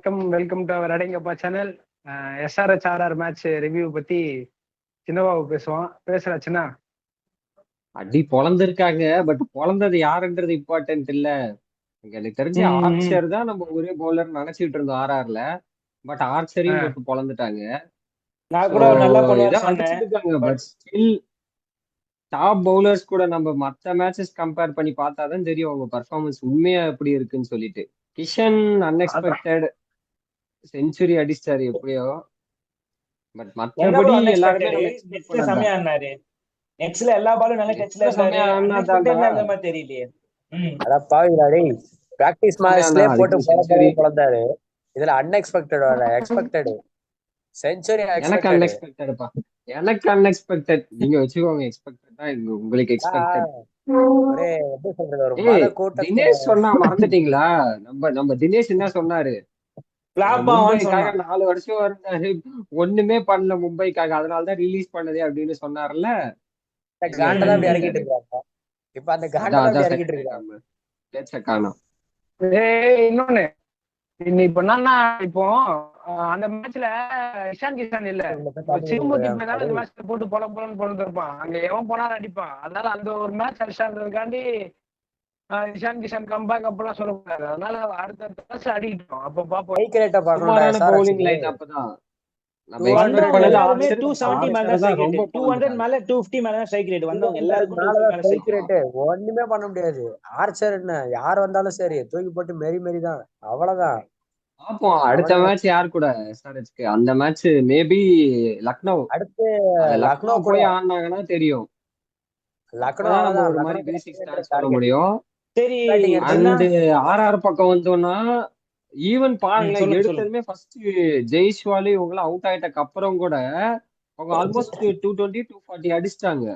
வணக்கம். Welcome to our Adangappa channel. SRH RR match review பத்தி சின்னபாபு பேசுவோம். பேசுறா சின்ன. அடி பொழந்திருக்காங்க. பட் பொழந்தது யாருன்றது இம்பார்ட்டன்ட் இல்ல. எனக்கு தெரிஞ்சு ஆர்ச்சர் தான் நம்ம ஒரே பவுலர் நினைச்சிட்டு இருந்தோம் RRல. பட் ஆர்ச்சரையும் போட்டு பொழந்துட்டாங்க. நான் கூட நல்லா பண்ணுவேன் அடிச்சிருக்காங்க. பட் ஸ்டில் டாப் பவுலர்ஸ் கூட நம்ம மற்ற மேட்சஸ் கம்பேர் பண்ணி பார்த்தாதான் தெரியும் அவங்க பர்ஃபார்மன்ஸ் உண்மையா எப்படி இருக்குன்னு சொல்லிட்டு. கிஷன் அன்எக்ஸ்பெக்டட் செஞ்சுரி அடிச்சாரு எப்படியோ. பட் மற்றபடி எல்லாருமே செமையா ஆனாரு. நெக்ஸ்ட்ல எல்லா பாலும் நல்ல டச்ல இருந்தாரு. தெரியலையே. அட பாவிடா டேய். பிராக்டீஸ் மேட்ச்லயே போட்டு பொளந்தாரு. இதுல அன்எக்ஸ்பெக்டட் வர எக்ஸ்பெக்டட். செஞ்சுரி எனக்கு அன்எக்ஸ்பெக்டட்ப்பா. எனக்கு அன்எக்ஸ்பெக்டட். நீங்க வெச்சுக்கோங்க எக்ஸ்பெக்டட் தான். உங்களுக்கு எக்ஸ்பெக்டட். ஒரே எப்படி சொல்றது ஒரு மலை கூட்டம். தினேஷ் சொன்னா மறந்துட்டீங்களா? நம்ம தினேஷ் என்ன சொன்னாரு? மும்பைக்காக 4 வருஷம் இருந்தாரு, ஒண்ணுமே பண்ணல மும்பைக்காக, அதனாலதான் ரிலீஸ் பண்ணதே அப்படின்னு சொன்னார்ல. காண்டதான் இறக்கிட்டு இருக்காங்க. இப்ப அந்த காண்டதான் இறக்கிட்டு இருக்காங்க. இன்னொன்னு இப்ப என்னன்னா, இப்போ அந்த மேட்ச்ல இஷான் கிஷான் இல்ல, சிவமூர்த்தி இந்த மேட்ச்ல போட்டு பொழந்து இருப்பான். அங்க எவன் போனாலும் அடிப்பான். அதனால அந்த ஒரு மேட்ச் அடிச்சான்றதுக்காண்டி இஷான் கிஷான் கம்பேக் அப்பெல்லாம் சொல்லக்கூடாது. அதனால அடுத்த மேட்ச் அடிக்கிட்டோம். அப்ப பாப்போம். பவுலிங் லைன் அப்பதான் ஒண்ணுமே பண்ண முடியாது. ஆர்ச்சர் என்ன யார் வந்தாலும் சரி தூக்கி போட்டு மெரிதான். அவ்வளவுதான். பாப்போம் அடுத்த மேட்ச் யார் கூட SRHக்கு. அந்த மேட்ச் மேபி லக்னோ. அடுத்து லக்னோ போய் ஆனாங்கன்னா தெரியும். லக்னோ ஒரு மாதிரி பேசிக் ஸ்டார்ட் சொல்ல முடியும். சரி, அந்த RR பக்கம் வந்தோம்னா ஈவன் பாருங்களேன், எடுத்ததுமே ஃபர்ஸ்ட் ஜெய்ஸ்வாலி இவங்க அவுட் ஆயிட்டக்கு அப்புறம் கூட அவங்க ஆல்மோஸ்ட் 220 240 அடிச்சிட்டாங்க.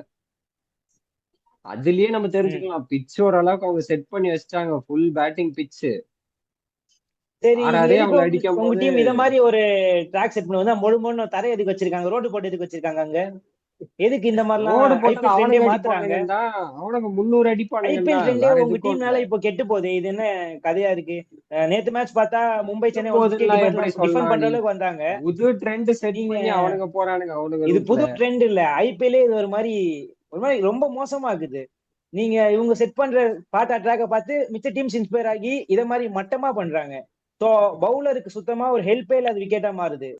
அதுலயே நம்ம தெரிஞ்சுக்கலாம் பிட்ச் ஓரளவுக்கு அவங்க செட் பண்ணி வச்சிட்டாங்க. Full batting pitch. சரி, உங்க டீம் இத மாதிரி ஒரு ட்ராக் செட் பண்ணி வந்தா முழு தரை எதுக்கு வச்சிருக்காங்க? ரோடு போட்டு எதுக்கு வச்சிருக்காங்க? அங்க எதுக்கு இந்த மாதிரிலாம் மாத்துறாங்க? அவனுக்கு 300 அடிப்பானுங்க. உங்க டீம்னால இப்போ கெட்டு போகுது. இது என்ன கதையா இருக்கு? நேத்து மேட்ச் பார்த்தா மும்பை சென்னை டிஃபெண்ட் பண்ற அளவுக்கு வந்தாங்க. புது ட்ரெண்ட் செட் பண்ணி அவனுங்க போறானுங்க. அவனுங்க இது புது ட்ரெண்ட் இல்ல. IPL இது ஒரு மாதிரி ரொம்ப மோசமா இருக்குது. நீங்க இவங்க செட் பண்ற பாட்டா ட்ராக்க பார்த்து மிச்ச டீம்ஸ் இன்ஸ்பயர் ஆகி இத மாதிரி மட்டமா பண்றாங்க. சோ பவுலருக்கு சுத்தமா ஒரு ஹெல்ப்பே இல்லாத விக்கெட்டா மாறுது.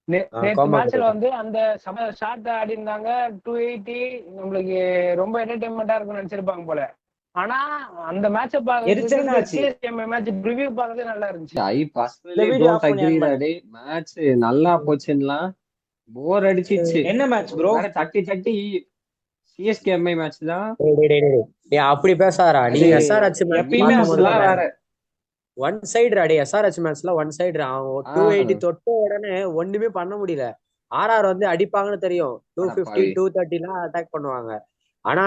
மேட்ச்ல வந்து அந்த ஷாட் ஆடி இருந்தாங்க 280. நம்மளுக்கு ரொம்ப என்டர்டைன்மெண்டா இருக்கும்னு நினைச்சிருப்பாங்க போல. ஆனா அந்த மேட்ச மேட்ச் ரிவ்யூ பார்க்கறதே நல்லா இருந்துச்சு. I personally don't agree day. Match நல்லா போச்சுன்னா போர் அடிச்சிச்சு. என்ன மேட்ச் ப்ரோ? தட்டி CSK MI மேட்ச் தான். டேய் அப்படி பேசாதடா நீ. SRH மேட்ச்லாம் வேற ஒன் சைடு ராடி. SRH மேட்ச்ல ஒன் சைடு. 280 தொட்ட உடனே ஒண்ணுமே பண்ண முடியல. RR வந்து அடிப்பாங்கன்னு தெரியும். 250 230 அட்டாக் பண்ணுவாங்க. ஆனா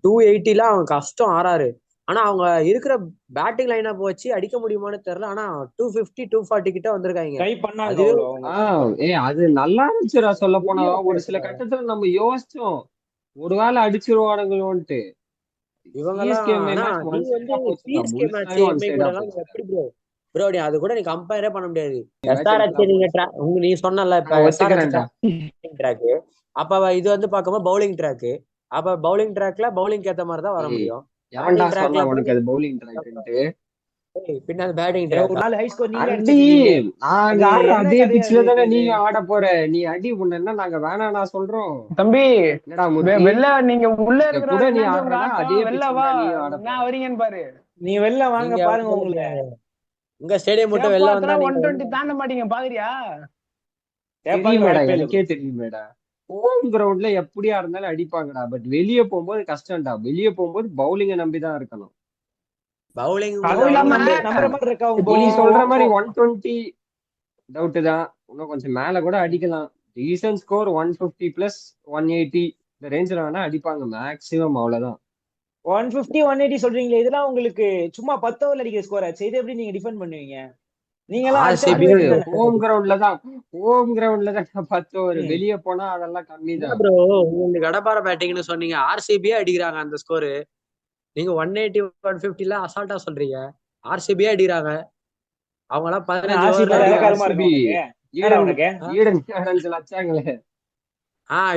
280 அவங்க கஷ்டம் RR. ஆனா அவங்க இருக்கிற பேட்டிங் லைனா போச்சு அடிக்க முடியுமான்னு தெரியல. ஆனா 250 240 கிட்ட வந்திருக்காங்க. அது நல்லா இருந்துச்சுடா. சொல்ல போனா ஒரு சில கட்டத்துல நம்ம யோசிச்சோம் ஒருவேளை அடிச்சிருவானுங்களோன்ட்டு. அது கூட நீ கம்பேரே பண்ண முடியாது. நீ சொன்னல அப்ப இது வந்து பாக்கும்போது பவுலிங் ட்ராக். அப்ப பவுலிங் ட்ராக்ல பவுலிங் ஏத்த மாதிரி தான் வர முடியும். பின்னாடி பேட்டிங் அதே பிட்ச்ல தானே நீங்க ஆட போற. நீ அடி உன்ன நாங்க வேணாம் நான் சொல்றோம் தம்பி. வெளில நீங்க உள்ள இருக்கிற நீ ஆடுறா அதே வெளில வா. நான் வரீங்கன்னு பாரு. நீ வெளில வாங்க பாருங்க. உங்களை உங்க ஸ்டேடியம் மட்டும் வெளில வந்தா 120 தாண்ட மாட்டீங்க பாக்குறியா? எனக்கே தெரியுமேடா. ஹோம் கிரவுண்ட்ல எப்படியா இருந்தாலும் அடிப்பாங்கடா. பட் வெளியே போகும்போது கஷ்டம்டா. வெளியே போகும்போது பவுலிங்க நம்பிதான் இருக்கணும். பவுலிங் நீ சொல்ற மாதிரி 120 டவுட் தான். இன்னும் கொஞ்சம் மேல கூட அடிக்கலாம். ரீசன்ட் ஸ்கோர் 150 பிளஸ் 180 இந்த ரேஞ்சில வேணா அடிப்பாங்க மேக்ஸிமம். அவ்வளவுதான். 150 180 சொல்றீங்களே, இதெல்லாம் உங்களுக்கு சும்மா 10 ஓவர்ல அடிக்கிற ஸ்கோர் ஆச்சு. இது எப்படி நீங்க டிஃபெண்ட் பண்ணுவீங்க? ஹோம் கிரவுண்ட்ல தான் 10 ஓவர். வெளியே போனா அதெல்லாம் கம்மி தான். உங்களுக்கு கடப்பார பேட்டிங்னு சொன்னீங்க. RCB அடிக்கிறாங்க அந்த ஸ்கோரு. நீங்க 180 150 அசால்ட்டா சொல்றீங்க. RCB அடிக்கிறாங்க. அவங்க எல்லாம் ஆனா 15 ஆர்சிபி ஓவர்ல இலக்காரமா ஆர்சிபி இருக்கு உனக்கு ஈடன் உனக்கு ஈடன் கார்டன்ஸ்ல வச்சாங்களே.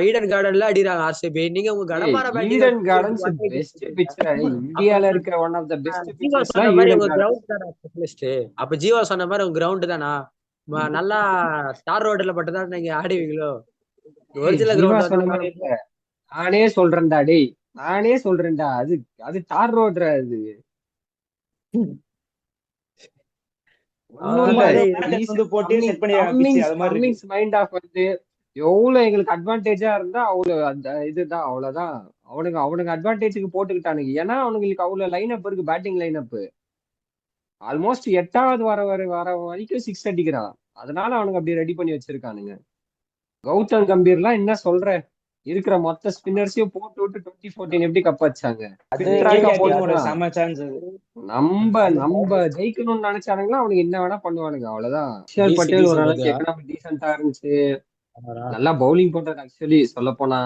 ஈடன் கார்டன்ல அடிறாங்க ஆர்சிபி. நீங்க உங்க கடமார batting Eden Gardens best pitcher, இந்தியால இருக்கிற ஒன் ஆஃப் த பெஸ்ட் ஜீவா பிச்சர்ஸ்லாம் சொன்ன மாதிரி ஈடன் உங்க கார்டன்ஸ். கிரவுண்ட் தானே ஸ்பெஷலிஸ்ட். அப்ப ஜீவா சொன்ன மாதிரி உங்க கிரவுண்ட் தானா நல்லா ஸ்டார் ரோட்ல மட்டும்தான் நீங்க ஆடுவீங்களோ? ஒரிஜினல் ஜீவா கிரவுண்ட் சொன்ன வந்து மாதிரி இல்ல, நானே சொல்றேன்டா டேய், நானே சொல்றேன்டா, அது அது தார் ரோட்ரா, அது ஒண்ணும் இல்ல. வந்து போட்டு செட் பண்ணிடுறாங்க பிச்சு அது மாதிரி இருக்கு. கம்மிங்ஸ் மைண்ட் ஆஃப் வந்து எவ்வளவு எங்களுக்கு அட்வான்டேஜா இருந்தா அவ்வளவு அந்த இதுதான், அவ்வளவுதான். அவனுக்கு அட்வான்டேஜுக்கு போட்டுக்கிட்டானுங்க. ஏன்னா அவனுங்களுக்கு அவ்வளவு லைன் அப் இருக்கு, பேட்டிங் லைன் அப் ஆல்மோஸ்ட் 8வது வர வரைக்கும் 6 அடிக்கிறான். அதனால அவனுக்கு அப்படி ரெடி பண்ணி வச்சிருக்கானுங்க. கௌதம் கம்பீர்லாம் என்ன சொல்ற, இருக்கிற மொத்த ஸ்பின்னர்ஸையும் போட்டு விட்டு 2014 எப்படி கப் வச்சாங்க. செம சான்ஸ் அது. நம்ம ஜெயிக்கணும்னு நினைச்சானுங்களா அவனுக்கு என்ன வேணா பண்ணுவானுங்க, அவ்வளவுதான். அக்ஷர் பட்டேல் ஓரளவுக்கு எக்கனாமிக் டீசென்டா இருந்துச்சு, நல்லா பவுலிங் போட்டாரு. ஆக்சுவலி சொல்ல போனா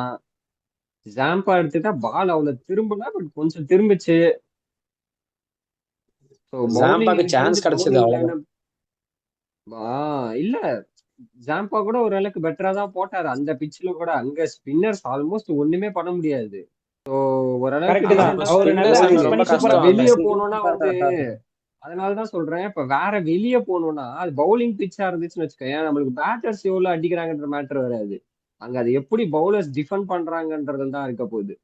ஜாம்பா எடுத்துட்டா பால் அவ்வளவு திரும்பினா, பட் கொஞ்சம் திரும்பிச்சு. சான்ஸ் கிடைச்சது அவ்வளவுதான். இல்ல ஜாம்பா கூட ஓரளவுக்கு பெட்டரா தான் போட்டாரு அந்த பிட்ச்ல கூட. அங்க ஸ்பின்னர்ஸ் ஆல்மோஸ்ட் ஒண்ணுமே பண்ண முடியாது. வெளியே போனோம்னா வந்து அதனாலதான் சொல்றேன், இப்ப வேற வெளியே போனோம்னா அது பவுலிங் பிச்சா இருந்துச்சுன்னு வச்சுக்கோங்க, நம்மளுக்கு பேட்டர்ஸ் எவ்வளவு அடிக்கிறாங்கன்ற மேட்டர் வராது. அங்க அது எப்படி பவுலர்ஸ் டிஃபெண்ட் பண்றாங்கன்றதுல தான் இருக்க போகுது.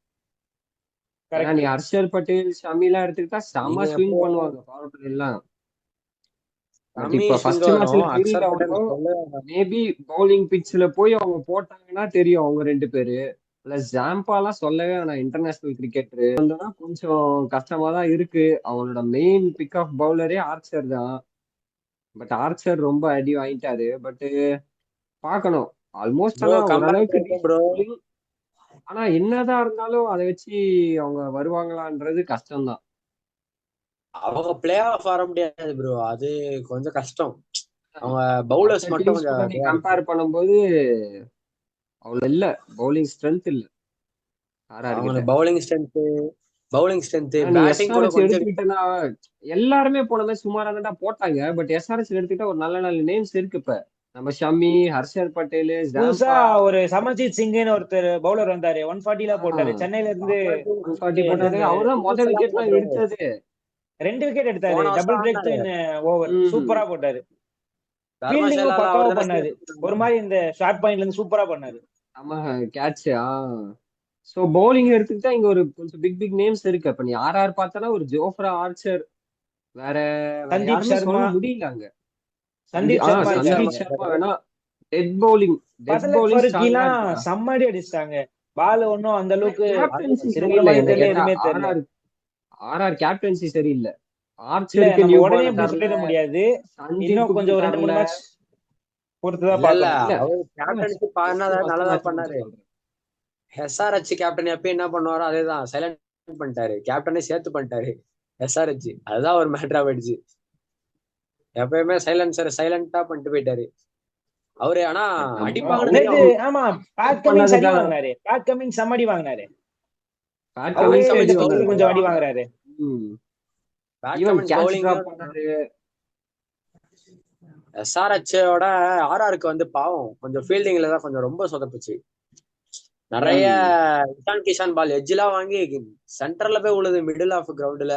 ஏன்னா நீ ஹர்ஷர் பட்டேல் ஷமிலாம் எடுத்துக்கிட்டா செம ஸ்விங் பண்ணுவாங்க பவர் பிளே எல்லாம். இப்ப ஃபர்ஸ்ட் மேட்ச்ல தெரியல, மேபி பவுலிங் பிட்ச்ல போய் அவங்க போட்டாங்கன்னா தெரியும் அவங்க 2 பேரு. பிளஸ் ஜாம்பாலாம் சொல்லவே வேணாம், இன்டர்நேஷனல் கிரிக்கெட்டரு வந்தோம்னா கொஞ்சம் கஷ்டமா தான் இருக்கு. அவனோட மெயின் பிக் ஆஃப் பவுலரே ஆர்ச்சர் தான். பட் ஆர்ச்சர் ரொம்ப அடி வாங்கிட்டாரு. பட் பாக்கணும், ஆல்மோஸ்ட் ஓரளவுக்கு. ஆனா என்னதான் இருந்தாலும் அதை வச்சு அவங்க வருவாங்களான்றது கஷ்டம்தான். அவங்க பிளே ஆஃப் வர முடியாது ப்ரோ, அது கொஞ்சம் கஷ்டம். அவங்க பவுலர்ஸ் மட்டும் கொஞ்சம் கம்பேர் பண்ணும்போது அவ்வளவு இல்ல, பவுலிங் ஸ்ட்ரென்த் இல்ல. பவுலிங் ஸ்ட்ரென்த் பேட்டிங் கூட கொஞ்சம் எடுத்துக்கிட்டா எல்லாருமே போனமே சுமாரா தான் போட்டாங்க. பட் எஸ்ஆர்எச் எடுத்துக்கிட்டா ஒரு நல்ல நல்ல நேம்ஸ் இருக்கு. இப்ப நம்ம ஷமி, ஹர்ஷர் பட்டேல், புதுசா ஒரு சமர்ஜித் சிங்னு ஒருத்தர் பவுலர் வந்தாரு, 140 போட்டாரு சென்னையில இருந்து. 140 போட்டாரு, அவர்தான் முதல் விக்கெட் எல்லாம் எடுத்தது. 2 விக்கெட் எடுத்தாரு, டபுள் பிரேக் ஓவர் சூப்பரா போட்டாரு. ஃபீல்டிங்கும் பக்காவா பண்ணாரு, ஒரு மாதிரி இந்த ஷார்ட் பாயிண்ட்ல இருந்து சூப்பரா பண்ணாரு. ஆமா கேட்ச். சோ பவுலிங் எடுத்துக்கிட்டா இங்க ஒரு கொஞ்சம் பிக் நேம்ஸ் இருக்கு. அப்ப நீ ஆர்ஆர் பார்த்தனா ஒரு ஜோஃப்ரா ஆர்ச்சர், வேற சந்தீப் சர்மா முடியல அங்க. சந்தீப் சர்மா வேணா டெட் பவுலிங் செம்மடி அடிச்சிட்டாங்க. பால் ஒன்னும் அந்த அளவுக்கு ஆர்ஆர் கேப்டன்சி சரியில்லை. ஆர்ச்சருக்கு உடனே சொல்லிட முடியாது, இன்னும் கொஞ்சம் 2-3 மேட்ச் பொறுத்துதான் நல்லதா பண்ணாரு. எஸ்ஆர்எச் கேப்டன் எப்ப என்ன பண்ணுவாரோ அதேதான், சைலண்ட் பண்ணிட்டாரு. கேப்டனே சேர்த்து பண்ணிட்டாரு எஸ்ஆர்எச். அதுதான் ஒரு மேட்டரா போயிடுச்சு. எப்பயுமே சைலண்டா பண்ணிட்டு போயிட்டாரு அவரு. ஆனா அடிப்பாங்க. ஆமா, பேட் கமிங் சம்மடி வாங்கினாரு, கொஞ்சம் அடி வாங்குறாரு. எஸ்ஆர்எச்சோட ஆர்ஆருக்கு வந்து பாவம் கொஞ்சம் ஃபீல்டிங்ல தான் கொஞ்சம் ரொம்ப சொதப்புச்சு. நிறைய கிஷான் பால் எஜ்ஜெல்லாம் வாங்கி சென்டர்ல போய் உழுது, மிடில் ஆஃப் கிரவுண்ட்ல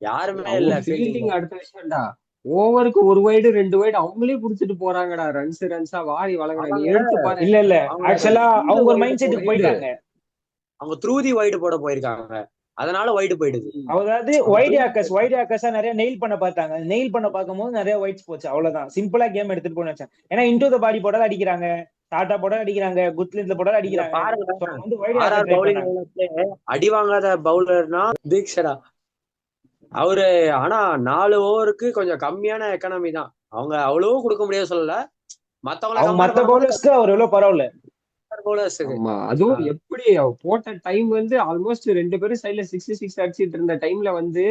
யாருமே இல்ல. ஃபீல்டிங் அடுத்த விஷயம்டா, ஓவருக்கு 1 வைடு 2 வைடு அவங்களே புடிச்சிட்டு போறாங்கடா, ரன்ஸா வாரி வழங்குறாங்க. எடுத்து பாரு. இல்ல ஆக்சுவலா அவங்க ஒரு மைண்ட் செட்டுக்கு போயிட்டாங்க. அவங்க த்ரூ வைடு போட போயிருக்காங்க, அதனால வைடு போயிடுது. அதாவது வைட் ஆக்கர்ஸா நிறைய நெயில் பண்ண பார்த்தாங்க. நெயில் பண்ண பார்க்கும்போது நிறைய வைட்ஸ் போச்சு, அவ்வளவுதான். சிம்பிளா கேம் எடுத்துட்டு போன வச்சேன். ஏன்னா இன்டூ த பாடி போட்டாலும் அடிக்கிறாங்க, டாடா போட்டாலும் அடிக்கிறாங்க, குத்லின்ல போட்டாலும் அடிக்கிறாங்க. அடி வாங்காத பவுலர்னா தீக்ஷரா அவரு. ஆனா 4 ஓவருக்கு கொஞ்சம் கம்மியான எக்கானமி தான், அவங்க அவ்வளவு கொடுக்க முடியாது சொல்லல. மத்த பவுலர்ஸ்க்கு அவர் எவ்வளவு பரவாயில்ல. அதுவும் எப்படி போட்ட டைம் வந்து ஆல்மோஸ்ட் 2 பேரும் சைட்ல 66 அடிச்சிட்டு இருந்த டைம்ல வந்து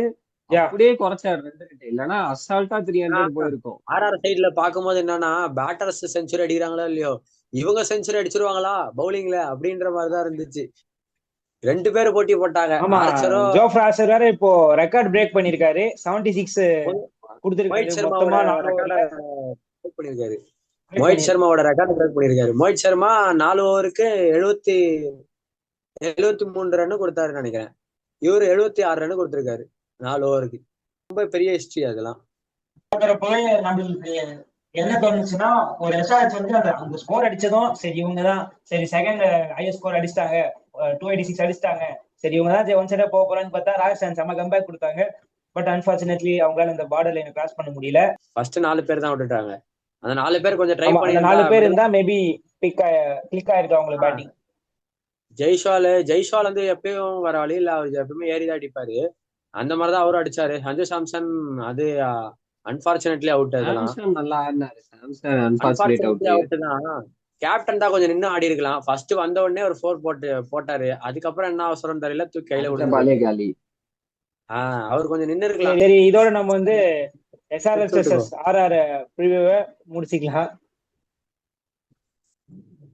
அப்படியே குறைச்சாரு 2 ரன். இல்லன்னா அசால்ட்டா 300 போயிருக்கும். ஆர்ஆர் சைட்ல பாக்கும்போது என்னன்னா, பேட்டர்ஸ் செஞ்சுரி அடிக்கிறாங்களோ இல்லையோ, இவங்க செஞ்சுரி அடிச்சிருவாங்களா பவுலிங்ல அப்படின்ற மாதிரிதான் இருந்துச்சு. 2 பேரும் போட்டி போட்டாங்க. ஜோஃப்ரா ஆர்ச்சர் வேற இப்போ ரெக்கார்ட் பிரேக் பண்ணிருக்காரு, 76 கொடுத்திருக்காரு மொஹித் மொத்தமா சர்மாவோட 4 ரெக்கார்டை ஓவர்ல பிரேக் பண்ணியிருக்காரு. மொஹித் சர்மாவோட ரெக்கார்டை பிரேக் பண்ணியிருக்காரு. மொஹித் சர்மா 4 ஓவருக்கு 73 ரன் கொடுத்தாருன்னு நினைக்கிறேன். இவரு 76 ரன் கொடுத்திருக்காரு 4 ஓவருக்கு. ரொம்ப பெரிய ஹிஸ்டரி அதெல்லாம். நம்மளுக்கு என்ன தோணுச்சுன்னா, ஒரு எஸ்ஆர்எச் வந்து அந்த ஸ்கோர் அடிச்சதும் சரி இவங்கதான் சரி செகண்ட் ஹையஸ்ட் ஸ்கோர் அடிச்சிட்டாங்க, 286 அடிச்சிட்டாங்க, சரி இவங்க தான் ஒன் சைடா போக போறான்னு பார்த்தா ராஜஸ்தான் செம்ம கம்பேக் கொடுத்தாங்க. பட் அன்பார்ச்சுனேட்லி அவங்களால இந்த பார்டர் லைனை கிராஸ் பண்ண முடியல. ஃபர்ஸ்ட் 4 பேர் தான் விட்டுட்டாங்க. அந்த 4 பேர் கொஞ்சம் ட்ரை அந்த பண்ணி 4 பேர் இருந்தா மேபி கிளிக் ஆயிருக்கு அவங்களுக்கு பேட்டிங். ஜெய்ஷ்வால் வந்து எப்பயும் வர வழியில் அவர் எப்பவுமே ஏறிதான் அடிப்பாரு. அந்த மாதிரிதான் அவரும் அடிச்சாரு. சஞ்சு சாம்சன் அது அன்பார்ச்சுனேட்லி அவுட். அதெல்லாம் நல்லா ஆடினாரு. சாம்சன் அன்பார்ச்சுனேட் அவுட் தான். கேப்டன் தான் கொஞ்சம் நின்று ஆடி இருக்கலாம். ஃபர்ஸ்ட் வந்த உடனே ஒரு 4 போட்டாரு. அதுக்கப்புறம் என்ன அவசரம் தெரியல, தூக்கி கையில விட்டு காலி. அவர் கொஞ்சம் நின்று இருக்கலாம். சரி, இதோட நம்ம வந்து எஸ்ஆர்எச் வெர்சஸ் ஆர்ஆர் ப்ரிவியூவை முடிச்சிக்கலாம்.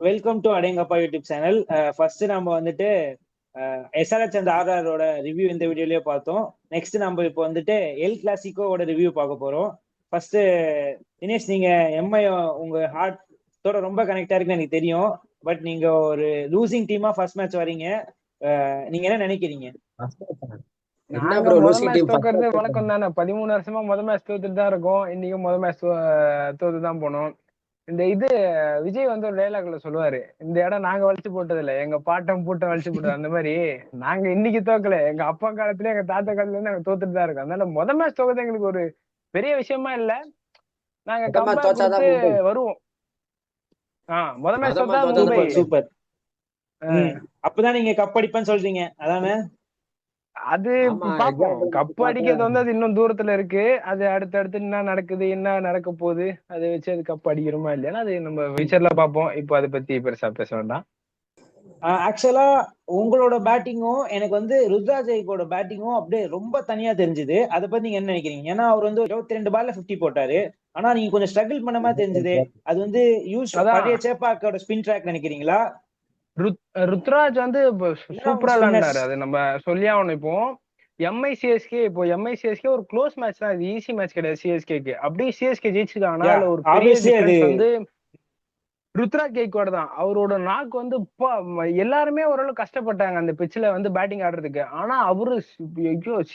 Welcome to Adengappa YouTube channel. First நம்ம வந்துட்டு எஸ்ஆர்எச் அண்ட் ஆர்ஆரோட ரிவ்யூ இந்த வீடியோலயே பார்த்தோம். நெக்ஸ்ட் நம்ம இப்போ வந்துட்டு எல் கிளாசிக்கோட ரிவ்யூ பார்க்க போறோம். ஃபர்ஸ்ட் தினேஷ், நீங்க எம்ஐ உங்க ஹார்ட்டோட ரொம்ப கனெக்டா இருக்குன்னு எனக்கு தெரியும். பட் நீங்க ஒரு லூசிங் டீமா ஃபர்ஸ்ட் மேட்ச் வரீங்க, நீங்க என்ன நினைக்கிறீங்க? வழக்கம் தானே, 13 வருஷமா முதல் மேட்ச் தோத்துட்டு தான் இருக்கும். இன்னைக்கும் முதல் மேட்ச் தோத்து தான் போனோம். இந்த இது விஜய் வந்து ஒரு டைலாக்ல சொல்லுவாரு, இந்த இடம் நாங்க வலிச்சு போட்டது இல்ல, எங்க பாட்டம் பூட்டம் வலிச்சு போட்டது. அந்த மாதிரி நாங்க இன்னைக்கு தோக்கல, எங்க அப்பா காலத்துல எங்க தாத்தா காலத்துல இருந்து நாங்க தோத்துட்டு தான் இருக்கோம். அதனால முதல் மேட்ச் தோக்கது எங்களுக்கு ஒரு பெரிய விஷயமா இல்ல. நாங்க கம்பேக் வருவோம். முதல் மேட்ச் தோத்தா மும்பை. சூப்பர். அப்பதான் நீங்க கப் அடிப்பேன்னு சொல்றீங்க அதானே? அது பாப்போம். கப் அடிக்கிறது வந்து அது இன்னும் தூரத்துல இருக்கு. அது அடுத்தடுத்து என்ன நடக்குது, என்ன நடக்க போகுது, அதை வச்சு அது கப் அடிக்கிறோமா இல்லையா அது நம்ம ஃபியூச்சர்ல பாப்போம். இப்போ அதை பத்தி பெருசா பேச வேண்டாம். ஆக்சுவலா உங்களோட பேட்டிங்கும் எனக்கு வந்து ருத்ராஜ் ஐக்கோட பேட்டிங்கும் அப்படியே ரொம்ப தனியா தெரிஞ்சுது. அதை பத்தி நீங்க என்ன நினைக்கிறீங்க? ஏன்னா அவர் வந்து 22 பால்ல 50 போட்டாரு. ஆனா நீங்க கொஞ்சம் ஸ்ட்ரகிள் பண்ண மாதிரி தெரிஞ்சது. அது வந்து பழைய சேப்பாக்கோட ஸ்பின் ட்ராக் நினைக்கிறீங்களா? ருத்ராஜ் வந்து சூப்பரா விளையாண்டாரு, அது நம்ம சொல்லி ஆகணும். இப்போ எம்ஐசிஎஸ்கே ஒரு க்ளோஸ் மேட்ச் தான், இது ஈஸி மேட்ச் கிடையாது சிஎஸ்கேக்கு. அப்படியே சிஎஸ்கே ஜெயிச்சிருக்காங்க. அதுல ஒரு பெரிய டிஃபரன்ஸ் வந்து ருத்ராஜ் கெய்க்வாட் தான். அவரோட நாக்கு வந்து எல்லாருமே ஓரளவு கஷ்டப்பட்டாங்க அந்த பிச்சில் வந்து பேட்டிங் ஆடுறதுக்கு. ஆனா அவரு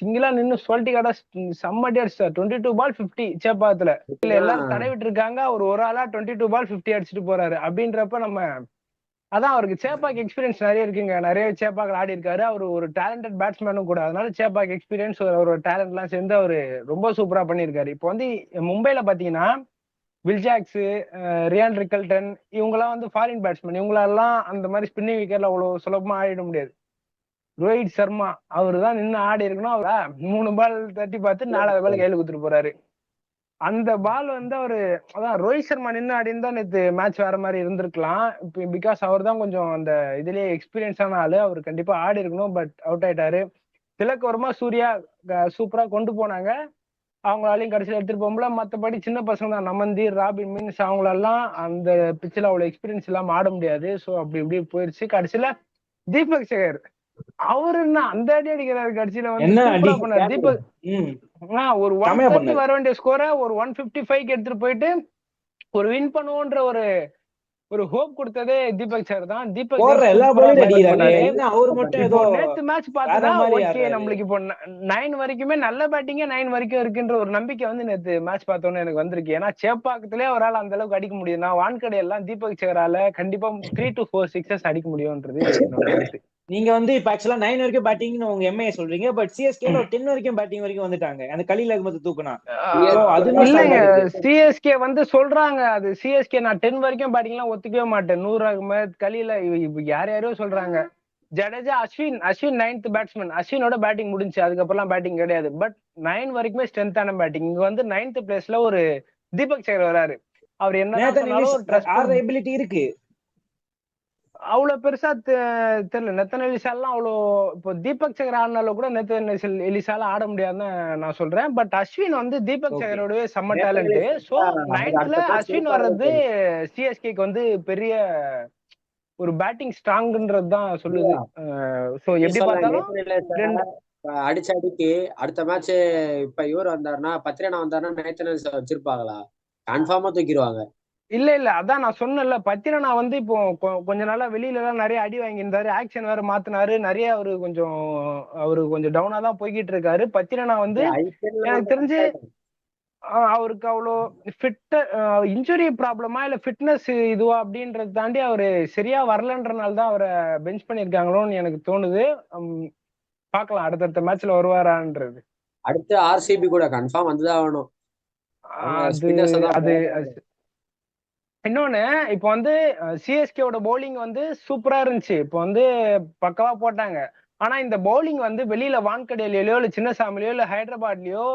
சிங்கிளா நின்று சொல்லிட்டு கடை செம்மடி அடிச்சார். 22 பால் 50 சேப்பாத்துல. இல்ல எல்லாரும் தடவிட்டு இருக்காங்க, அவர் ஒரு ஆளா 22 பால் 50 அடிச்சுட்டு போறாரு. அப்படின்றப்ப நம்ம அதான் அவருக்கு சேப்பாக் எக்ஸ்பீரியன்ஸ் நிறைய இருக்குங்க. நிறைய சேப்பாக்கள் ஆடி இருக்காரு. அவர் ஒரு டேலண்டட் பேட்ஸ்மேனும் கூட. அதனால சேப்பாக் எக்ஸ்பீரியன்ஸ், அவரோட டேலண்ட் எல்லாம் சேர்ந்து அவரு ரொம்ப சூப்பரா பண்ணியிருக்காரு. இப்போ வந்து மும்பைல பாத்தீங்கன்னா வில்ஜாக்ஸ், ரியான் ரிக்கல்டன், இவங்கெல்லாம் வந்து ஃபாரின் பேட்ஸ்மேன். இவங்களெல்லாம் அந்த மாதிரி ஸ்பின்னிங் விக்கெட்ல அவ்வளவு சுலபமா ஆடிட முடியாது. ரோஹித் சர்மா அவரு தான் நின்று ஆடி இருக்கணும். அவரா 3 பால் தட்டி பார்த்து 4வது பால் கையில குத்துட்டு போறாரு. அந்த பால் வந்து அவரு அதான் ரோஹித் சர்மா நின்று ஆடி இருந்தா நேற்று மேட்ச் வேற மாதிரி இருந்திருக்கலாம். பிகாஸ் அவர் தான் கொஞ்சம் அந்த இதுலயே எக்ஸ்பீரியன்ஸான ஆளு. அவர் கண்டிப்பா ஆடி இருக்கணும். பட் அவுட் ஆயிட்டாரு. திலக் வர்மா, சூர்யா சூப்பரா கொண்டு போனாங்க. அவங்களாலையும் கடைசியில் எடுத்துட்டு போகும்போல. மற்றபடி சின்ன பசங்க தான், நமந்தீர், ராபின் மீன்ஸ் அவங்களெல்லாம் அந்த பிச்சில் அவ்வளவு எக்ஸ்பீரியன்ஸ் இல்லாம ஆட முடியாது. ஸோ அப்படி இப்படி போயிருச்சு. கடைசியில தீபக் சேகர் அவரு என்ன அந்த அடி அடிக்கிறாரு. கடைசியில வந்து சூப்பரா பண்ணாரு தீபக். ஒரு 130 வர வேண்டிய ஸ்கோரை ஒரு 155 எடுத்துட்டு போயிட்டு ஒரு வின் பண்ணுவோன்ற ஒரு ஹோப் கொடுத்ததே தீபக் சார் தான். தீபக் நேத்து மேட்ச் பார்த்தா ஓகே, நம்மளுக்கு இப்போ 9 வரைக்குமே நல்ல பேட்டிங்கே 9 வரைக்கும் இருக்குன்ற ஒரு நம்பிக்கை வந்து நேத்து மேட்ச் பார்த்தோன்னு எனக்கு வந்திருக்கு. ஏன்னா சேப்பாக்கத்திலே அவரால் அந்த அளவுக்கு அடிக்க முடியும். நான் வான்கடை எல்லாம் தீபக் சேகரால கண்டிப்பா 3 to 4 சிக்ஸஸ் அடிக்க முடியும்ன்றது என்னோட கருத்து. நீங்க வந்து இப்ப ஆக்சுவலா 9 வரைக்கும் பேட்டிங்னு உங்க எம்ஐ சொல்றீங்க. பட் சிஎஸ்கேல ஒரு 10 வரைக்கும் பேட்டிங் வரைக்கும் வந்துட்டாங்க. அந்த கலில் அகமது தூக்குனா இல்லைங்க, சிஎஸ்கே வந்து சொல்றாங்க. அது சிஎஸ்கே நான் 10 வரைக்கும் பேட்டிங்லாம் ஒத்துக்கவே மாட்டேன். நூர் அகமது, கலில யாரையோ சொல்றாங்க. Jadeja, Ashwin 9th batsman. அஸ்வினோட பேட்டிங் முடிஞ்சு, அதுக்கப்புறம் பேட்டிங் கிடையாது. பட் 9 வரைக்குமே ஸ்ட்ரென்த்தான பேட்டிங். இங்க வந்து 9th பிளேஸ்ல ஒரு தீபக் சேகர் வராரு. அவர் என்ன எபிலிட்டி இருக்கு, அவ்வளவு பெருசா தெரியல. நெத்தன் எலிசாலாம் அவ்வளோ இப்போ தீபக் சேகர் ஆடினாலும் கூட நெத்தன் எலிசால ஆட முடியாதுன்னு நான் சொல்றேன். பட் அஸ்வின் வந்து தீபக் சேகரோடவே செம்ம டேலண்ட். ஸோ 9th அஸ்வின் வர்றது சிஎஸ்கேக்கு வந்து பெரிய ஒரு பேட்டிங் ஸ்ட்ராங்ன்றது தான் சொல்லுது. ஸோ எப்படி பார்த்தாலும் அடிச்ச அடிக்கு அடுத்த மேட்ச் இப்ப இவர் வந்தாருன்னா, பத்திரனா வந்தாருன்னா நேத்தனல்ஸ் வச்சிருப்பாங்களா? கன்ஃபார்மா தூக்கிடுவாங்க. இல்ல அதான் நான் சொன்னேன்ல, பத்திரனா வந்து இப்போ கொஞ்ச நாளா வெளியில எல்லாம் நிறைய அடி வாங்கியிருந்தாரு, ஆக்ஷன் வேற மாத்தினாரு, நிறைய அவரு கொஞ்சம் டவுனா தான் போய்கிட்டு இருக்காரு. பத்திரனா வந்து ஐபிஎல்ல எனக்கு மட்டும் தெரிஞ்சு அவருக்கு அவ்வளோ ஃபிட் இன்ஜுரி ப்ராப்ளமா இல்ல ஃபிட்னஸ் இதுவா அப்படின்றத தாண்டி அவரு சரியா வரலன்றனால தான் அவரை பெஞ்ச் பண்ணிருக்காங்களோன்னு எனக்கு தோணுது. பார்க்கலாம் அடுத்தடுத்த மேட்ச்ல வருவாரான்றது. அடுத்து ஆர்சிபி கூட கன்ஃபார்ம் வந்துதான் ஆகணும். அது அது இன்னொன்னு இப்போ வந்து சிஎஸ்கேவோட பவுலிங் வந்து சூப்பரா இருந்துச்சு, இப்போ வந்து பக்கவா போட்டாங்க. ஆனா இந்த பவுலிங் வந்து வெளியில வான்கடையிலயோ இல்ல சின்னசாமிலையோ இல்ல ஹைதராபாத்லயோ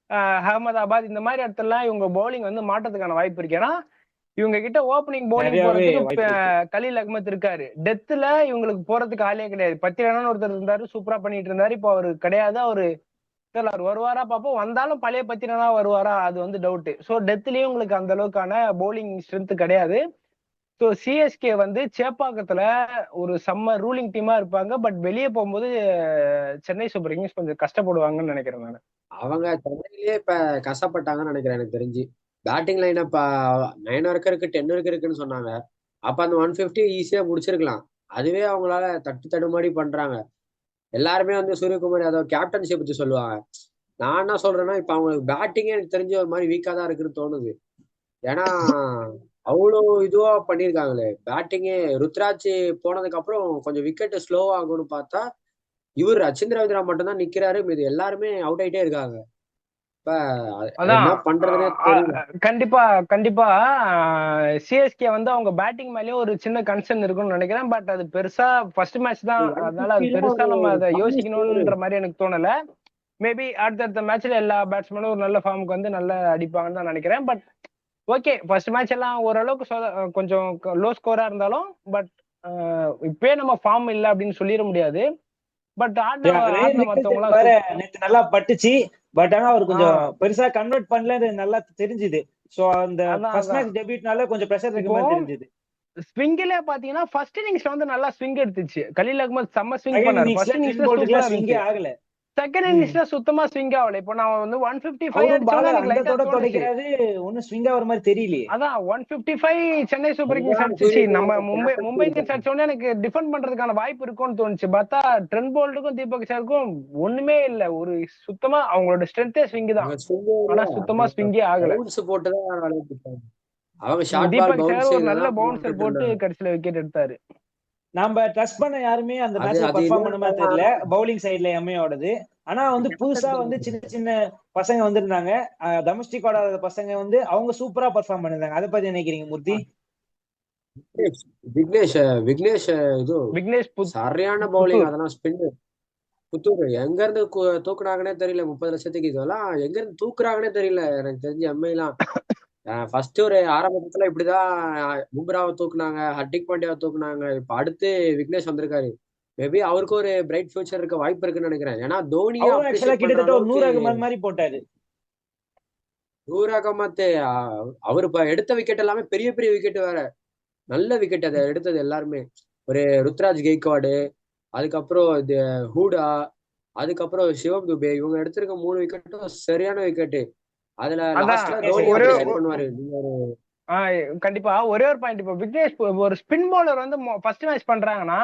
அகமதாபாத் இந்த மாதிரி இடத்துல இவங்க பவுலிங் வந்து மாற்றத்துக்கான வாய்ப்பு இருக்கு. ஏன்னா இவங்க கிட்ட ஓப்பனிங் பவுலிங் போறதுக்கு கலீல் அகமத் இருக்காரு, டெத்துல இவங்களுக்கு போறதுக்கு ஆளே கிடையாது. 10 ரன் ஒருத்தர் இருந்தாரு, சூப்பரா பண்ணிட்டு இருந்தாரு, இப்போ அவரு கிடையாது. அவரு வருவாரா பாப்போம், வந்தாலும் பழைய 10 ரனா வருவாரா அது வந்து டவுட். ஸோ டெத்லயும் உங்களுக்கு அந்த அளவுக்கான பவுலிங் ஸ்ட்ரென்த் கிடையாது. ஸோ சிஎஸ்கே வந்து சேப்பாக்கத்துல ஒரு செம்ம ரூலிங் டீமா இருப்பாங்க, பட் வெளியே போகும்போது சென்னை சூப்பர் கிங்ஸ் கொஞ்சம் கஷ்டப்படுவாங்கன்னு நினைக்கிறேன் நான். அவங்க சென்னையிலேயே இப்ப கஷ்டப்பட்டாங்கன்னு நினைக்கிறேன் எனக்கு தெரிஞ்சு. பேட்டிங் லைன் இப்ப 9 வரைக்கும் இருக்கு, 10 வரைக்கும் இருக்குன்னு சொன்னாங்க. அப்ப அந்த 150 ஈஸியா முடிச்சிருக்கலாம். அதுவே அவங்களால தடுமாறி பண்றாங்க. எல்லாருமே வந்து சூரியகுமார் யாதவ் கேப்டன்ஷிப் பத்தி சொல்லுவாங்க. நான் என்ன சொல்றேன்னா, இப்ப அவங்களுக்கு பேட்டிங்கே எனக்கு தெரிஞ்ச ஒரு மாதிரி வீக்கா தான் இருக்குன்னு தோணுது. ஏன்னா அவ்வளோ இதுவா பண்ணியிருக்காங்களே பேட்டிங்கே. ருத்ராஜ் போனதுக்கு அப்புறம் கொஞ்சம் விக்கெட் ஸ்லோ ஆகும்னு பார்த்தா இவர் ரச்சின் ரவீந்திரா மட்டும் தான் நிக்கிறாரு, மீது எல்லாருமே அவுட் ஆயிட்டே இருக்காங்க. இப்ப என்ன பண்றதுன்னே தெரியல. கண்டிப்பா சிஎஸ்கே வந்து அவங்க பேட்டிங் மேலயும் ஒரு சின்ன கன்சர்ன் இருக்கும்னு நினைக்கிறேன். பட் அது பெருசா ஃபர்ஸ்ட் மேட்ச் தான், அதனால அது பெருசா நம்ம அதை யோசிக்கணும்ன்ற மாதிரி எனக்கு தோணல. மேபி அடுத்தடுத்த மேட்ச்ல எல்லா பேட்ஸ்மேனும் ஒரு நல்ல ஃபார்முக்கு வந்து நல்லா அடிப்பாங்கன்னு தான் நினைக்கிறேன். பட் ஓகே, ஃபர்ஸ்ட் மேட்ச் எல்லாம் ஓரளவுக்கு கொஞ்சம் லோ ஸ்கோரா இருந்தாலும், பட் இப்பயே நம்ம ஃபார்ம் இல்லை அப்படின்னு சொல்லிட முடியாது. பட் நேத்து நல்லா பட்டுச்சு. பட் ஆனா அவர் கொஞ்சம் பெருசா கன்வெர்ட் பண்ணல, நல்லா தெரிஞ்சுது. சோ அந்த ஃபர்ஸ்ட் மேட்ச் டெபியூட்னால கொஞ்சம் பிரஷர் இருக்க மாதிரி தெரிஞ்சுது. ஸ்விங்ல பாத்தீங்கன்னா ஃபர்ஸ்ட் இன்னிங்ஸ்ல வந்து நல்லா ஸ்விங் எடுத்துச்சு. கலீல் அகமத் செம்ம ஸ்விங் பண்ணாரு. ஃபர்ஸ்ட் இன்னிங்ஸ்ல சூப்பரா ஸ்விங் ஆகல, செகண்ட் இன்னிங்ஸ்ல சுத்தமா ஸ்விங் ஆகல. இப்போ நான் வந்து 155 அடிச்சோம்னா எனக்கு லைட்டா தோணுது ஒண்ணு ஸ்விங் ஆவற மாதிரி தெரியல. அதான் 155 சென்னை சூப்பர் கிங்ஸ் அடிச்சிச்சு. நம்ம மும்பை இந்தியன்ஸ் அடிச்சோம்னா எனக்கு டிஃபெண்ட் பண்றதுக்கான வாய்ப்பு இருக்கும்னு தோணுச்சு. பார்த்தா ட்ரெண்ட் போல்ட்டுக்கும் தீபக் சருக்கும் ஒண்ணுமே இல்ல, ஒரு சுத்தமா அவங்களோட ஸ்ட்ரென்த்தே ஸ்விங் தான், ஆனா சுத்தமா ஸ்விங்கே ஆகல. தீபக் சார் ஒரு நல்ல பவுன்சர் போட்டு கடைசியில விக்கெட் எடுத்தாரு. நாம ட்ரஸ்ட் பண்ண யாருமே அந்த மேட்ச்ல பெர்ஃபார்ம் பண்ண மாதிரி தெரியல பவுலிங் சைடுல எம்ஐயோடது. ஆனா வந்து புதுசா வந்து சின்ன சின்ன பசங்க வந்திருந்தாங்க, டொமஸ்டிக் ஆடாத பசங்க வந்து அவங்க சூப்பரா பெர்ஃபார்ம் பண்ணிருந்தாங்க. அதை பத்தி நினைக்கிறீங்க மூர்த்தி? விக்னேஷ் சரியான பவுலிங், அதெல்லாம் ஸ்பின் புத்தூர் எங்க இருந்து தூக்குறாங்கன்னே தெரியல. 30 லட்சத்துக்கு இதெல்லாம் எங்க இருந்து தூக்குறாங்கன்னே தெரியல எனக்கு தெரிஞ்ச எம்ஐலாம். ஃபர்ஸ்ட் ஒரு ஆரம்பத்துல இப்படிதான் பும்ராவை தூக்குனாங்க, ஹர்திக் பாண்டியாவை தூக்குனாங்க. இப்ப அடுத்து விக்னேஷ் வந்திருக்காரு. மேபி அவருக்கு ஒரு பிரைட் ஃபியூச்சர் இருக்க வாய்ப்பு இருக்குன்னு நினைக்கிறேன். ஏன்னா தோனி கிட்டத்தட்ட ஒரு 100 அகமத் மாதிரி போட்டாரு. 100 அகமத் அவரு இப்ப எடுத்த விக்கெட் எல்லாமே பெரிய பெரிய விக்கெட், வேற நல்ல விக்கெட் அதை எடுத்தது எல்லாருமே. ஒரு ருத்ராஜ் கெய்க்வாடு, அதுக்கப்புறம் இது ஹூடா, அதுக்கப்புறம் சிவம் துபே, இவங்க எடுத்திருக்க 3 விக்கெட்டும் சரியான விக்கெட்டு. அதுல கண்டிப்பா ஒரே ஒரு பாயிண்ட். இப்போ விக்னேஷ் ஒரு ஸ்பின் பவுலர் வந்து ஃபர்ஸ்ட் மேட்ச் பண்றாங்கன்னா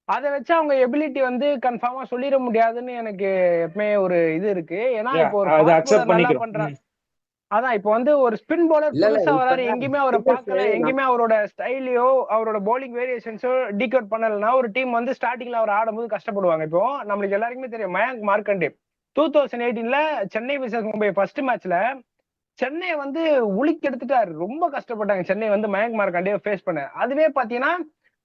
அதை வச்சு அவங்க எபிலிட்டி வந்து கன்ஃபார்மா சொல்லிட முடியாதுன்னு எனக்கு எப்பவுமே ஒரு இது இருக்கு. ஏன்னா இப்போ ஒரு நல்லா பண்றாங்க, அதான் இப்போ வந்து ஒரு ஸ்பின் பவுலர் புதுசா வராரு, எங்கேயுமே அவரை பார்க்கல, எங்கேயுமே அவரோட ஸ்டைலையோ அவரோட பவுலிங் வேரியேஷன்ஸோ டீகோட் பண்ணலன்னா ஒரு டீம் வந்து ஸ்டார்டிங்ல அவர் ஆடும்போது கஷ்டப்படுவாங்க. இப்போ நம்மளுக்கு எல்லாருக்குமே தெரியும் மயங்க் மார்க்கண்டே 2018ல சென்னை விசஸ் மும்பை ஃபர்ஸ்ட் மேட்ச்ல சென்னை வந்து உலுக்கி எடுத்துட்டாரு, ரொம்ப கஷ்டப்பட்டாங்க சென்னை வந்து மயங்க் மார்க்கண்டே ஃபேஸ் பண்ண. அதுவே பாத்தீங்கன்னா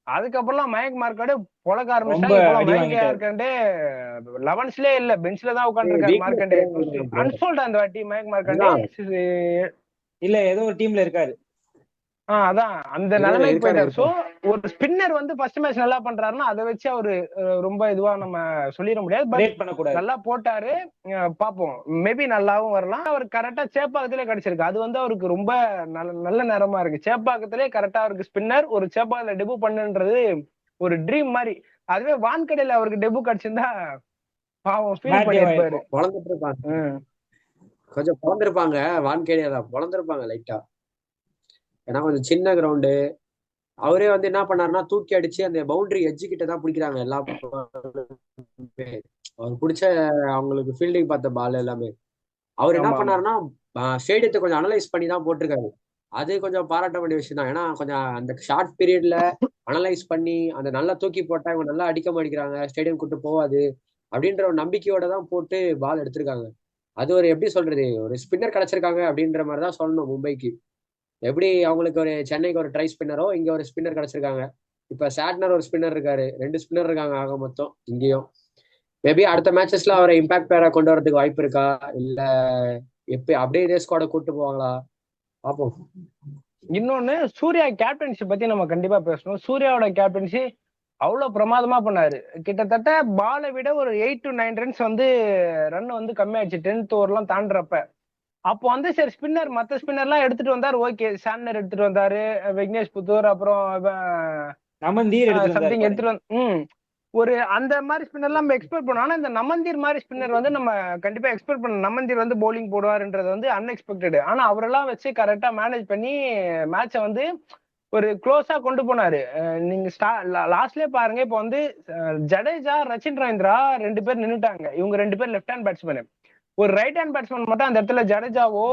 அதுக்கப்புறம் மயங்க் மார்க்கண்டே பொழக்க ஆரம்பிச்சாங்க. மயங்க் மார்க்கண்டே 11ஸ்லயே இல்ல, பெஞ்ச்ல தான் உட்காந்துருக்காரு மார்க்கண்டே. அன்சோல்ட் அந்த வாட்டி மயங்க் மார்க்கண்டே இல்ல ஏதோ ஒரு டீம்ல இருக்காரு. அதான் அந்த நிலைமைக்கு போயிட்டாரு. சோ ஒரு ஸ்பின்னர் வந்து ஃபர்ஸ்ட் மேட்ச் நல்லா பண்றாருன்னா அதை வச்சு அவரு ரொம்ப இதுவா நம்ம சொல்லிட முடியாது. பட் நல்லா போட்டாரு, பாப்போம், மேபி நல்லாவும் வரலாம். அவர் கரெக்டா சேப்பாக்கத்திலே கிடைச்சிருக்கு, அது வந்து அவருக்கு ரொம்ப நல்ல நேரமா இருக்கு. சேப்பாக்கத்திலே கரெக்டா அவருக்கு ஸ்பின்னர் ஒரு சேப்பாக்கத்துல டெபு பண்ணுன்றது ஒரு ட்ரீம் மாதிரி. அதுவே வான்கடையில அவருக்கு டெபு கிடைச்சிருந்தா பாவம் ஃபீல் மேட் பண்ணிருப்பாரு. பொழந்துட்டு இருப்பாங்க, கொஞ்சம் பொழந்திருப்பாங்க. வான்கேடியா தான் பொழந்திருப்பாங்க லைட்டா. ஏன்னா கொஞ்சம் சின்ன கிரவுண்டு. அவரே வந்து என்ன பண்ணாருன்னா தூக்கி அடிச்சு அந்த பவுண்டரி எட்ஜு கிட்ட தான் பிடிக்கிறாங்க எல்லா ball-மே. அவர் பிடிச்ச அவங்களுக்கு ஃபீல்டிங் பார்த்த பால் எல்லாமே அவர் என்ன ஆமா ஆமா பண்ணாருன்னா ஸ்டேடியத்தை கொஞ்சம் அனலைஸ் பண்ணி தான் போட்டிருக்காரு. அது கொஞ்சம் பாராட்ட வேண்டிய விஷயம் தான். ஏன்னா கொஞ்சம் அந்த ஷார்ட் பீரியட்ல அனலைஸ் பண்ணி அந்த நல்லா தூக்கி போட்டா இவங்க நல்லா அடிக்க மாட்டேங்கிறாங்க, ஸ்டேடியம் கூட்டு போவாது அப்படின்ற ஒரு நம்பிக்கையோட தான் போட்டு பால் எடுத்திருக்காங்க. அது ஒரு எப்படி சொல்றது, ஒரு ஸ்பின்னர் கிடைச்சிருக்காங்க அப்படின்ற மாதிரி தான் சொல்லணும் மும்பைக்கு. எப்படி அவங்களுக்கு ஒரு சென்னைக்கு ஒரு ட்ரை ஸ்பின்னரோ இங்க ஒரு ஸ்பின்னர் கிடைச்சிருக்காங்க. இப்ப சாட்னர் ஒரு ஸ்பின்னர் இருக்காரு, 2 ஸ்பின்னர் இருக்காங்க ஆக மொத்தம் இங்கேயும். மேபி அடுத்த மேட்சஸ்ல அவரை இம்பாக்ட் பிளேயரா கொண்டு வரதுக்கு வாய்ப்பு இருக்கா, இல்ல எப்ப அப்படியே இதே ஸ்குவாட கூட்டு போவாங்களா பார்ப்போம். இன்னொன்னு சூர்யா கேப்டன்ஷிப் பத்தி நம்ம கண்டிப்பா பேசணும். சூர்யாவோட கேப்டன்சி அவ்வளவு பிரமாதமா பண்ணாரு. கிட்டத்தட்ட பாலை விட ஒரு 8 to 9 ரன்ஸ் வந்து ரன் வந்து கம்மியாச்சு 10th ஓவர்லாம் தாண்டுறப்ப. அப்போ வந்து சரி ஸ்பின்னர் மத்த ஸ்பின்னர்லாம் எடுத்துட்டு வந்தாரு, ஓகே. சாண்டர் எடுத்துட்டு வந்தாரு, விக்னேஷ் புத்தூர், அப்புறம் நமந்தீர் எடுத்துட்டு வந்தாரு சம்திங் பாருங்க. எடுத்துட்டு வந்து ஒரு அந்த மாதிரி ஸ்பின்னர்லாம் நம்ம எக்ஸ்பெக்ட் பண்ணோம். ஆனா இந்த நமந்தீர் மாதிரி ஸ்பின்னர் வந்து நம்ம கண்டிப்பா எக்ஸ்பெக்ட் பண்ணோம். நமந்தீர் வந்து bowling போடுவாருன்றது வந்து அன்எக்ஸ்பெக்டட். ஆனா அவரெல்லாம் வச்சு கரெக்டா மேனேஜ் பண்ணி மேட்சை வந்து ஒரு க்ளோஸா கொண்டு போனாரு. நீங்க லாஸ்ட்லயே பாருங்க, இப்போ வந்து ஜடேஜா, ரச்சின் ரவீந்திரா 2 பேர் நின்னுட்டாங்க. இவங்க 2 பேர் லெஃப்ட் ஹேண்ட் பேட்ஸ்மேன். ஒரு ரைட் ஹேண்ட் பேட்ஸ்மேன் மட்டும் அந்த இடத்துல ஜடேஜாவோ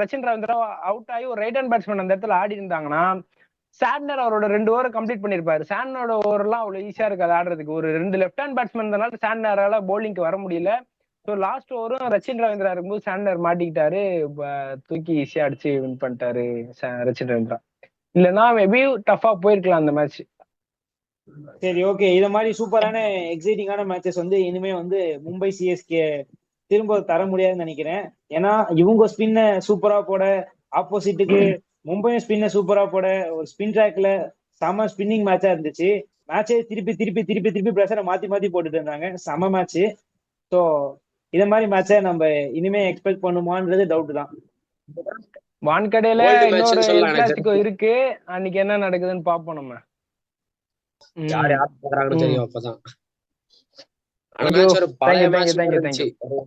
ரச்சின் ரவீந்திரா அவுட் ஆகி ஒரு ரைட் ஹேண்ட் பேட்ஸ்மேன் அந்த இடத்துல ஆடி இருந்தாங்கன்னா சாட்னர் அவரோட 2 ஓவர் கம்ப்ளீட் பண்ணிருப்பாரு. சாட்னரோட ஓவர் எல்லாம் அவ்வளவு ஈஸியா இருக்காது ஆடுறதுக்கு. ஒரு 2 லெஃப்ட் ஹேண்ட் பேட்ஸ்மேன் இருந்தனால சாட்னரால போலிங்க்கு வர முடியல. ஸோ லாஸ்ட் ஓவரும் ரச்சின் ரவீந்திரா இருக்கும்போது சாட்னர் மாட்டிக்கிட்டாரு, தூக்கி ஈஸியா அடிச்சு வின் பண்ணிட்டாரு ரச்சின் ரவீந்திரா. இல்லைன்னா மேபி டஃபா போயிருக்கலாம் அந்த மேட்ச். சரி, ஓகே. இத மாதிரி சூப்பரான எக்ஸைட்டிங்கான மேட்சஸ் வந்து இனிமே வந்து மும்பை சிஎஸ்கே திரும்ப தர முடியாதுன்னு நினைக்கிறேன். ஏன்னா இவங்க ஸ்பின்ன சூப்பரா போட, ஆப்போசிட்டுக்கு மும்பையும் ஸ்பின்ன சூப்பரா போட, ஒரு ஸ்பின் ட்ராக்ல செம ஸ்பின்னிங் மேட்சா இருந்துச்சு. மேட்சே திருப்பி திருப்பி திருப்பி திருப்பி பிரஷரை மாத்தி மாத்தி போட்டுட்டு இருந்தாங்க. செம மேட்ச். ஸோ இத மாதிரி மேட்சை நம்ம இனிமே எக்ஸ்பெக்ட் பண்ணுமான்றது டவுட் தான். வான்கடையில Old match இன்னொரு ன்னு சொல்லலாம் எனக்கு கிளாசிக்கோ தெரிஞ்சு. இருக்கு. அன்னைக்கு என்ன நடக்குதுன்னு பாப்போம் நம்ம. யார் யார் பாக்குறாங்கன்னு தெரியும் அப்பதான். ஆனா தேங்க்யூ மேட்ச் ஒரு பழைய தேங்க்யூ மேட்ச் தேங்க்யூ இருந்துச்சு. தேங்க்யூ